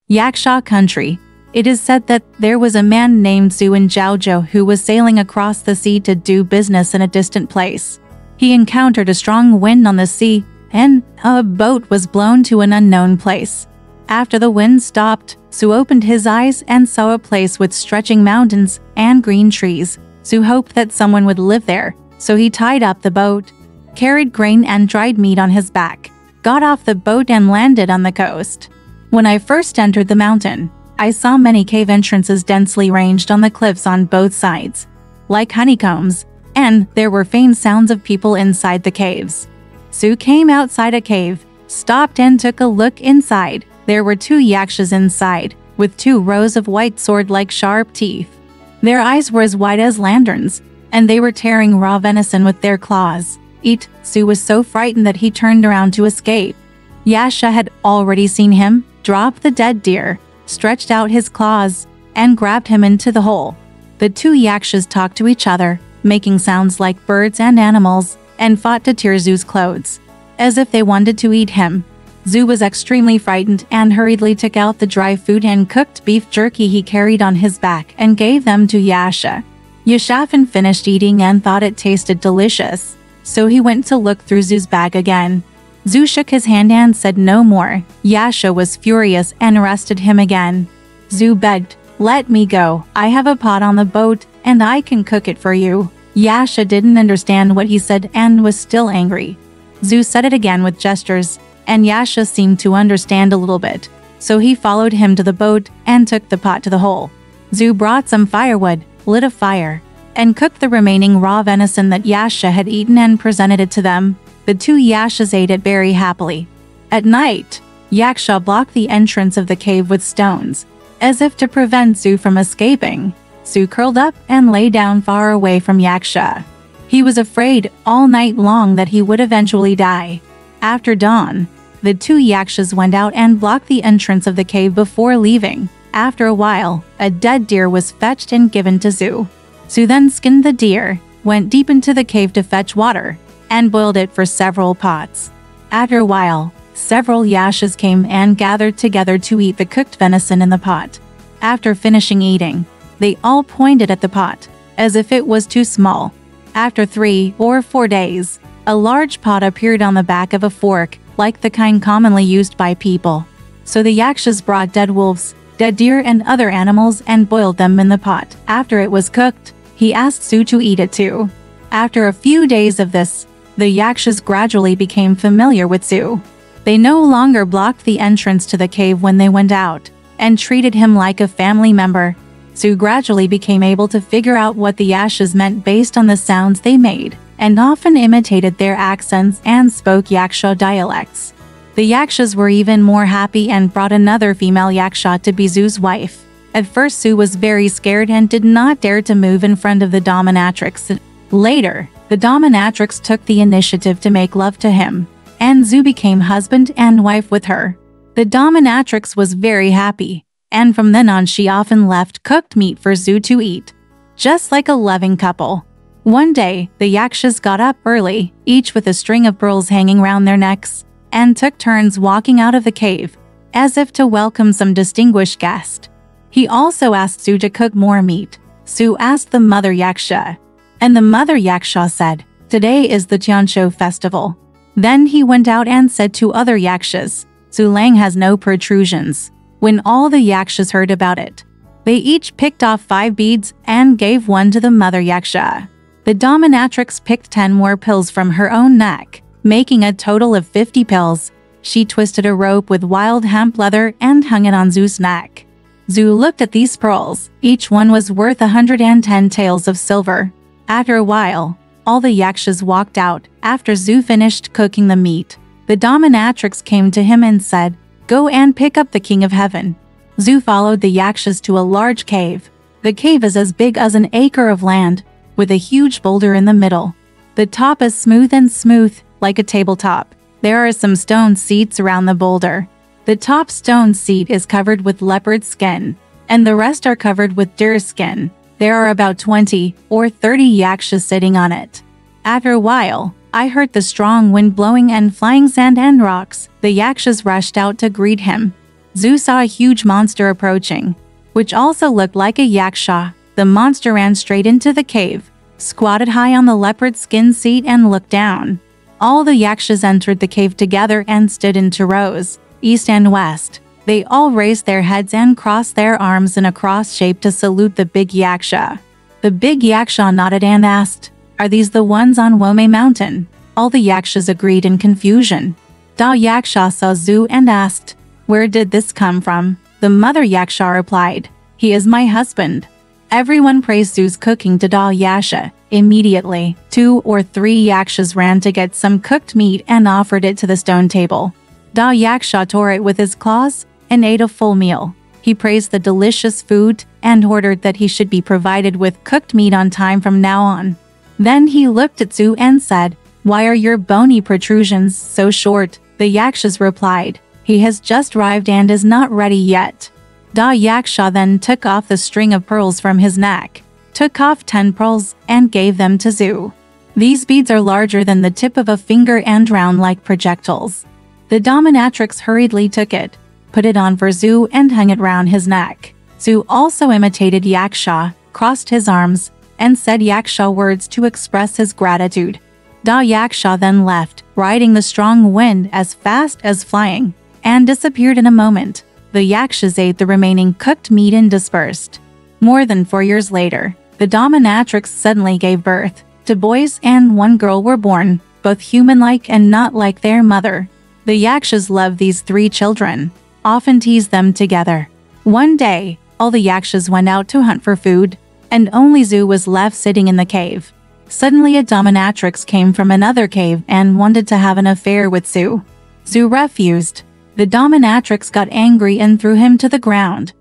Yaksha country. It is said that there was a man named Zhu in Zhaozhou who was sailing across the sea to do business in a distant place. He encountered a strong wind on the sea, and a boat was blown to an unknown place. After the wind stopped, Zhu opened his eyes and saw a place with stretching mountains and green trees. Zhu hoped that someone would live there, so he tied up the boat, carried grain and dried meat on his back, got off the boat and landed on the coast. When I first entered the mountain, I saw many cave entrances densely ranged on the cliffs on both sides, like honeycombs, and there were faint sounds of people inside the caves. Zhu came outside a cave, stopped and took a look inside. There were 2 yakshas inside, with 2 rows of white sword-like sharp teeth. Their eyes were as wide as lanterns, and they were tearing raw venison with their claws. Zhu was so frightened that he turned around to escape. Yaksha had already seen him, drop the dead deer, stretched out his claws, and grabbed him into the hole. The 2 yakshas talked to each other, making sounds like birds and animals, and fought to tear Zhu's clothes, as if they wanted to eat him. Zhu was extremely frightened and hurriedly took out the dry food and cooked beef jerky he carried on his back and gave them to Yaksha. Yaksha finished eating and thought it tasted delicious, so he went to look through Zhu's bag again. Zhu shook his hand and said no more. Yaksha was furious and arrested him again. Zhu begged, "Let me go. I have a pot on the boat, and I can cook it for you." Yaksha didn't understand what he said and was still angry. Zhu said it again with gestures, and Yaksha seemed to understand a little bit, so he followed him to the boat and took the pot to the hole. Zhu brought some firewood, lit a fire, and cooked the remaining raw venison that Yaksha had eaten and presented it to them. The 2 yakshas ate it very happily. At night, Yaksha blocked the entrance of the cave with stones, as if to prevent Zhu from escaping. Zhu curled up and lay down far away from Yaksha. He was afraid all night long that he would eventually die. After dawn, the 2 yakshas went out and blocked the entrance of the cave before leaving. After a while, a dead deer was fetched and given to Zhu. Zhu then skinned the deer, went deep into the cave to fetch water, and boiled it for several pots. After a while, several yakshas came and gathered together to eat the cooked venison in the pot. After finishing eating, they all pointed at the pot, as if it was too small. After 3 or 4 days, a large pot appeared on the back of a fork, like the kind commonly used by people. So the yakshas brought dead wolves, dead deer and other animals and boiled them in the pot. After it was cooked, he asked Zhu to eat it too. After a few days of this, the yakshas gradually became familiar with Zhu. They no longer blocked the entrance to the cave when they went out, and treated him like a family member. Zhu gradually became able to figure out what the yakshas meant based on the sounds they made, and often imitated their accents and spoke Yaksha dialects. The yakshas were even more happy and brought another female yaksha to be Zhu's wife. At first Zhu was very scared and did not dare to move in front of the dominatrix. Later, the dominatrix took the initiative to make love to him, and Zhu became husband and wife with her. The dominatrix was very happy, and from then on she often left cooked meat for Zhu to eat, just like a loving couple. One day, the yakshas got up early, each with a string of pearls hanging round their necks, and took turns walking out of the cave, as if to welcome some distinguished guest. He also asked Zhu to cook more meat. Zhu asked the mother yaksha, and the mother yaksha said, "Today is the Tiansho festival." Then he went out and said to other yakshas, "Zhu Lang has no protrusions." When all the yakshas heard about it, they each picked off 5 beads and gave one to the mother yaksha. The dominatrix picked 10 more pills from her own neck, making a total of 50 pills. She twisted a rope with wild hemp leather and hung it on Zhu's neck. Zhu looked at these pearls. Each one was worth 110 taels of silver. After a while, all the yakshas walked out. After Zhu finished cooking the meat, the dominatrix came to him and said, "Go and pick up the King of Heaven." Zhu followed the yakshas to a large cave. The cave is as big as an acre of land, with a huge boulder in the middle. The top is smooth, like a tabletop. There are some stone seats around the boulder. The top stone seat is covered with leopard skin, and the rest are covered with deer skin. There are about 20 or 30 yakshas sitting on it. After a while, I heard the strong wind blowing and flying sand and rocks. The yakshas rushed out to greet him. Zhu saw a huge monster approaching, which also looked like a yaksha. The monster ran straight into the cave, squatted high on the leopard skin seat and looked down. All the yakshas entered the cave together and stood in two rows, east and west. They all raised their heads and crossed their arms in a cross shape to salute the big yaksha. The big yaksha nodded and asked, "Are these the ones on Wome Mountain?" All the yakshas agreed in confusion. Da Yaksha saw Zhu and asked, "Where did this come from?" The mother yaksha replied, "He is my husband." Everyone praised Zhu's cooking to Da Yaksha. Immediately, 2 or 3 yakshas ran to get some cooked meat and offered it to the stone table. Da Yaksha tore it with his claws and ate a full meal. He praised the delicious food and ordered that he should be provided with cooked meat on time from now on. Then he looked at Zhu and said, "Why are your bony protrusions so short?" The yakshas replied, "He has just arrived and is not ready yet." Da Yaksha then took off the string of pearls from his neck, took off 10 pearls, and gave them to Zhu. These beads are larger than the tip of a finger and round like projectiles. The dominatrix hurriedly took it, put it on for Zhu and hung it round his neck. Zhu also imitated Yaksha, crossed his arms, and said Yaksha words to express his gratitude. Da Yaksha then left, riding the strong wind as fast as flying, and disappeared in a moment. The yakshas ate the remaining cooked meat and dispersed. More than 4 years later, the dominatrix suddenly gave birth to boys, and 1 girl were born, both human-like and not like their mother. The yakshas loved these 3 children, often teased them together. One day, all the yakshas went out to hunt for food, and only Zhu was left sitting in the cave. Suddenly a dominatrix came from another cave and wanted to have an affair with Zhu. Zhu refused. The dominatrix got angry and threw him to the ground.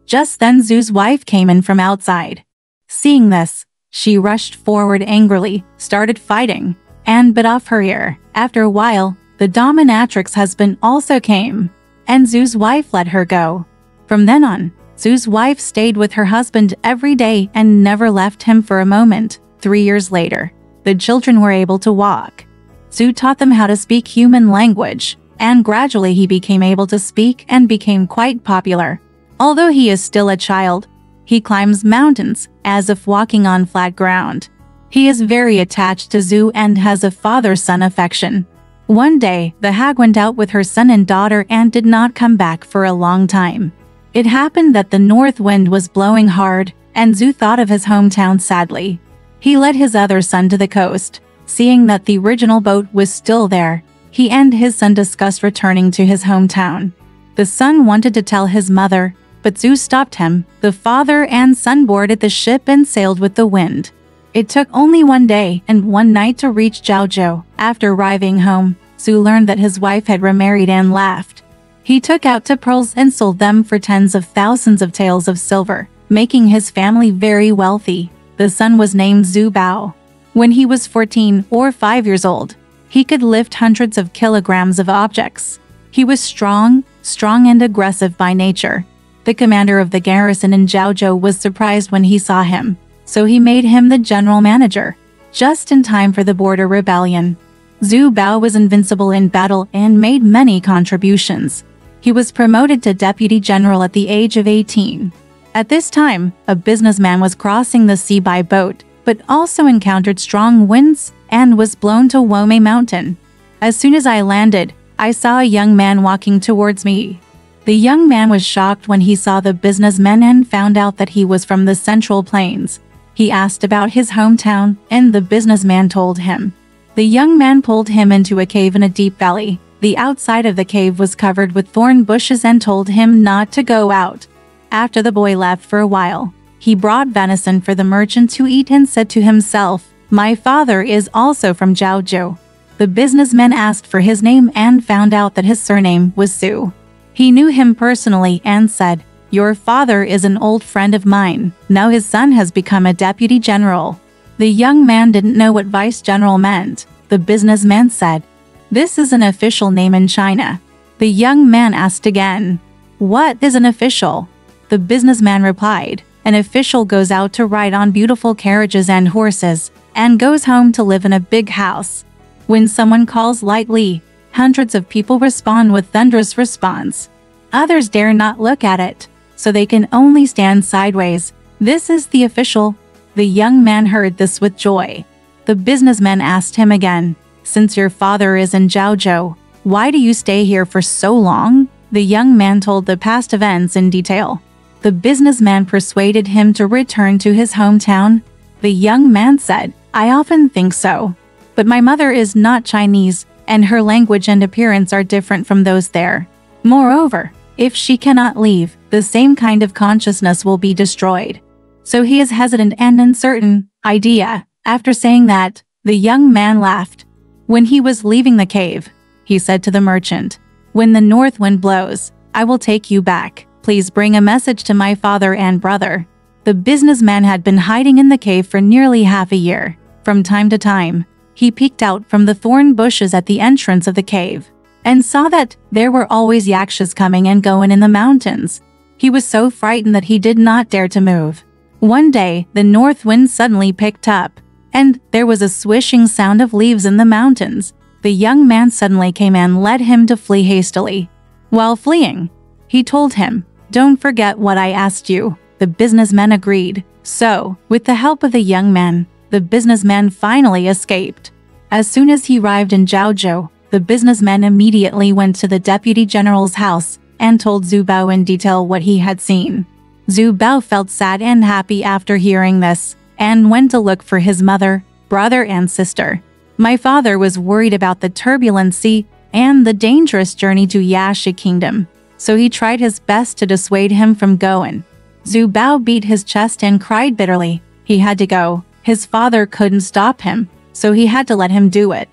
Just then Zhu's wife came in from outside. Seeing this, she rushed forward angrily, started fighting, and bit off her ear. After a while, the dominatrix husband also came, and Zhu's wife let her go. From then on, Zhu's wife stayed with her husband every day and never left him for a moment. 3 years later, the children were able to walk. Zhu taught them how to speak human language, and gradually he became able to speak and became quite popular. Although he is still a child, he climbs mountains as if walking on flat ground. He is very attached to Zhu and has a father-son affection. One day, the hag went out with her son and daughter and did not come back for a long time. It happened that the north wind was blowing hard, and Zhu thought of his hometown sadly. He led his other son to the coast. Seeing that the original boat was still there, he and his son discussed returning to his hometown. The son wanted to tell his mother, but Zhu stopped him. The father and son boarded the ship and sailed with the wind. It took only 1 day and 1 night to reach Jiaozhou. After arriving home, Zhu learned that his wife had remarried and laughed. He took out 2 pearls and sold them for tens of thousands of taels of silver, making his family very wealthy. The son was named Zhu Bao. When he was 14 or 5 years old, he could lift hundreds of kilograms of objects. He was strong and aggressive by nature. The commander of the garrison in Jiaozhou was surprised when he saw him, so he made him the general manager, just in time for the border rebellion. Zhu Bao was invincible in battle and made many contributions. He was promoted to deputy general at the age of 18. At this time, a businessman was crossing the sea by boat, but also encountered strong winds and was blown to Wome Mountain. As soon as I landed, I saw a young man walking towards me. The young man was shocked when he saw the businessman and found out that he was from the Central Plains. He asked about his hometown, and the businessman told him. The young man pulled him into a cave in a deep valley. The outside of the cave was covered with thorn bushes and told him not to go out. After the boy left for a while, he brought venison for the merchant to eat and said to himself, "My father is also from Jiaozhou." The businessman asked for his name and found out that his surname was Zhu. He knew him personally and said, "Your father is an old friend of mine. Now his son has become a deputy general." The young man didn't know what vice general meant. The businessman said, "This is an official name in China." The young man asked again, "What is an official?" The businessman replied, "An official goes out to ride on beautiful carriages and horses, and goes home to live in a big house. When someone calls lightly, hundreds of people respond with thunderous response. Others dare not look at it, so they can only stand sideways. This is the official. The young man heard this with joy. The businessman asked him again, "Since your father is in Jiaozhou, why do you stay here for so long?" The young man told the past events in detail. The businessman persuaded him to return to his hometown. The young man said, "I often think so. But my mother is not Chinese, and her language and appearance are different from those there. Moreover, if she cannot leave, the same kind of consciousness will be destroyed." So he is hesitant and uncertain. Idea. After saying that, the young man laughed. When he was leaving the cave, he said to the merchant, "When the north wind blows, I will take you back. Please bring a message to my father and brother." The businessman had been hiding in the cave for nearly half a year. From time to time, he peeked out from the thorn bushes at the entrance of the cave and saw that there were always yakshas coming and going in the mountains. He was so frightened that he did not dare to move. One day, the north wind suddenly picked up, and there was a swishing sound of leaves in the mountains. The young man suddenly came and led him to flee hastily. While fleeing, he told him, "Don't forget what I asked you." The businessman agreed. So, with the help of the young man, the businessman finally escaped. As soon as he arrived in Jiaozhou, the businessman immediately went to the deputy general's house and told Zhu Bao in detail what he had seen. Zhu Bao felt sad and happy after hearing this, and went to look for his mother, brother and sister. My father was worried about the turbulent sea and the dangerous journey to Yaksha Kingdom, so he tried his best to dissuade him from going. Zhu Bao beat his chest and cried bitterly. He had to go. His father couldn't stop him, so he had to let him do it.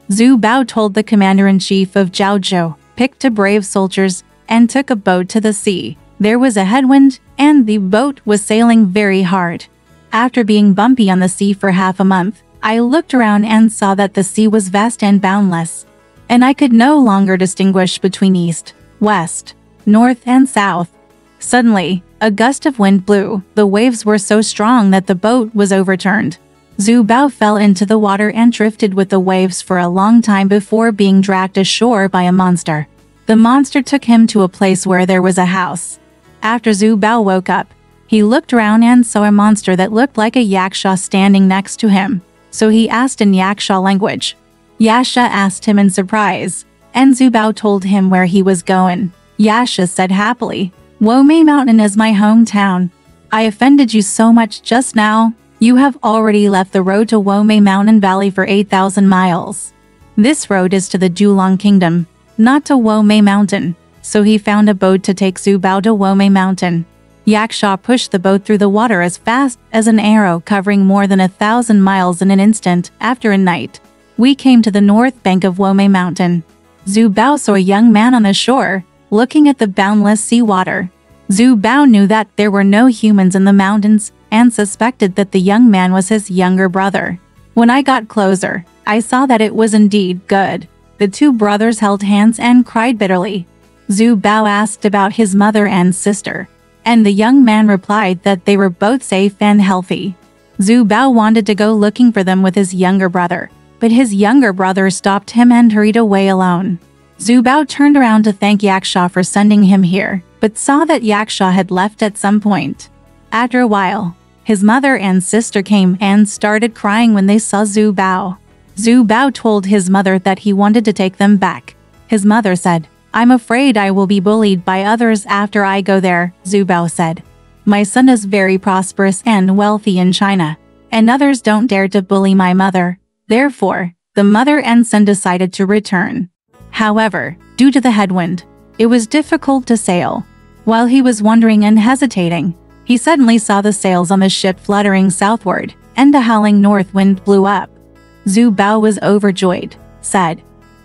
Zhu Bao told the commander-in-chief of Jiaozhou, picked a brave soldiers, and took a boat to the sea. There was a headwind, and the boat was sailing very hard. After being bumpy on the sea for half a month, I looked around and saw that the sea was vast and boundless, and I could no longer distinguish between east, west, north and south. Suddenly, a gust of wind blew. The waves were so strong that the boat was overturned. Zhu Bao fell into the water and drifted with the waves for a long time before being dragged ashore by a monster. The monster took him to a place where there was a house. After Zhu Bao woke up, he looked around and saw a monster that looked like a yaksha standing next to him. So he asked in yaksha language. Yaksha asked him in surprise, and Zhu Bao told him where he was going. Yaksha said happily, "Womei Mountain is my hometown. I offended you so much just now. You have already left the road to Womei Mountain Valley for 8,000 miles. This road is to the Julong Kingdom, not to Womei Mountain." So he found a boat to take Zhu Bao to Womei Mountain. Yaksha pushed the boat through the water as fast as an arrow, covering more than 1,000 miles in an instant. After a night, we came to the north bank of Womei Mountain. Zhu Bao saw a young man on the shore, looking at the boundless sea water. Zhu Bao knew that there were no humans in the mountains and suspected that the young man was his younger brother. When I got closer, I saw that it was indeed good. The two brothers held hands and cried bitterly. Zhu Bao asked about his mother and sister, and the young man replied that they were both safe and healthy. Zhu Bao wanted to go looking for them with his younger brother, but his younger brother stopped him and hurried away alone. Zhu Bao turned around to thank Yaksha for sending him here, but saw that Yaksha had left at some point. After a while, his mother and sister came and started crying when they saw Zhu Bao. Zhu Bao told his mother that he wanted to take them back. His mother said, "I'm afraid I will be bullied by others after I go there." Zhu Bao said, "My son is very prosperous and wealthy in China, and others don't dare to bully my mother." Therefore, the mother and son decided to return. However, due to the headwind, it was difficult to sail. While he was wondering and hesitating, he suddenly saw the sails on the ship fluttering southward, and a howling north wind blew up. Zhu Bao was overjoyed, said,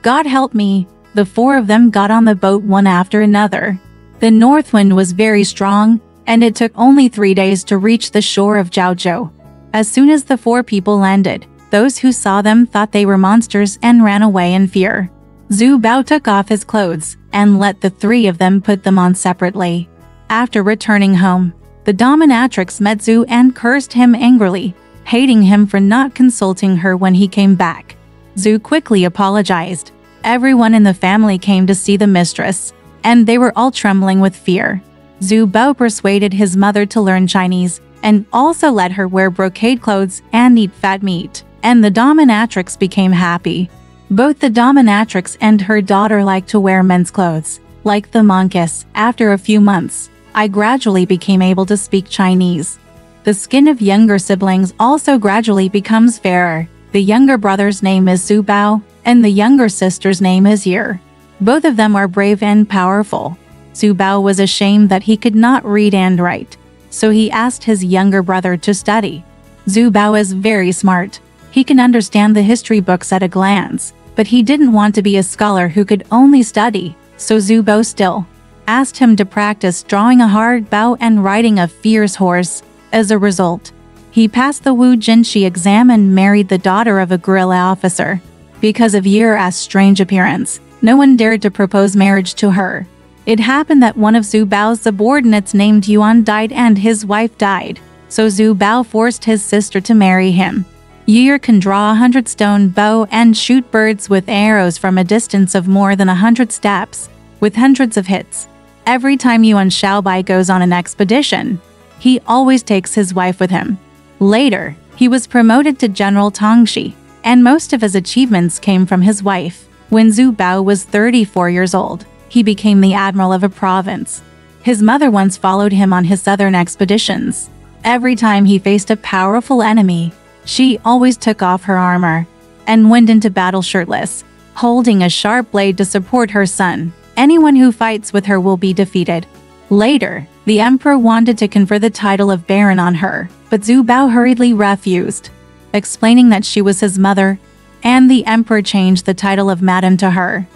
"God help me." The four of them got on the boat one after another. The north wind was very strong, and it took only 3 days to reach the shore of Jiaozhou. As soon as the four people landed, those who saw them thought they were monsters and ran away in fear. Zhu Bao took off his clothes and let the three of them put them on separately. After returning home, the dominatrix met Zhu and cursed him angrily, hating him for not consulting her when he came back. Zhu quickly apologized. Everyone in the family came to see the mistress. and they were all trembling with fear. Zhu Bao persuaded his mother to learn Chinese and also let her wear brocade clothes and eat fat meat, and the dominatrix became happy. Both the dominatrix and her daughter liked to wear men's clothes. Like the monkeys, after a few months, I gradually became able to speak Chinese. The skin of younger siblings also gradually becomes fairer. The younger brother's name is Zhu Bao, and the younger sister's name is Yer. Both of them are brave and powerful. Zhu Bao was ashamed that he could not read and write, so he asked his younger brother to study. Zhu Bao is very smart. He can understand the history books at a glance, but he didn't want to be a scholar who could only study, so Zhu Bao still asked him to practice drawing a hard bow and riding a fierce horse. As a result, he passed the Wu Jinshi exam and married the daughter of a guerrilla officer. Because of Yer's strange appearance, no one dared to propose marriage to her. It happened that one of Zhu Bao's subordinates named Yuan died and his wife died, so Zhu Bao forced his sister to marry him. Yer can draw a 100-stone bow and shoot birds with arrows from a distance of more than 100 steps, with hundreds of hits. Every time Yuan Xiaobai goes on an expedition, he always takes his wife with him. Later, he was promoted to General Tongxi, and most of his achievements came from his wife. When Zhu Bao was 34 years old, he became the admiral of a province. His mother once followed him on his southern expeditions. Every time he faced a powerful enemy, she always took off her armor and went into battle shirtless, holding a sharp blade to support her son. Anyone who fights with her will be defeated. Later, the emperor wanted to confer the title of baron on her, but Zhu Bao hurriedly refused, explaining that she was his mother, and the emperor changed the title of madam to her.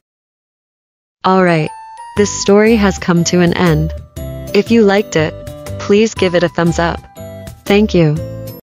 Alright, this story has come to an end. If you liked it, please give it a thumbs up. Thank you.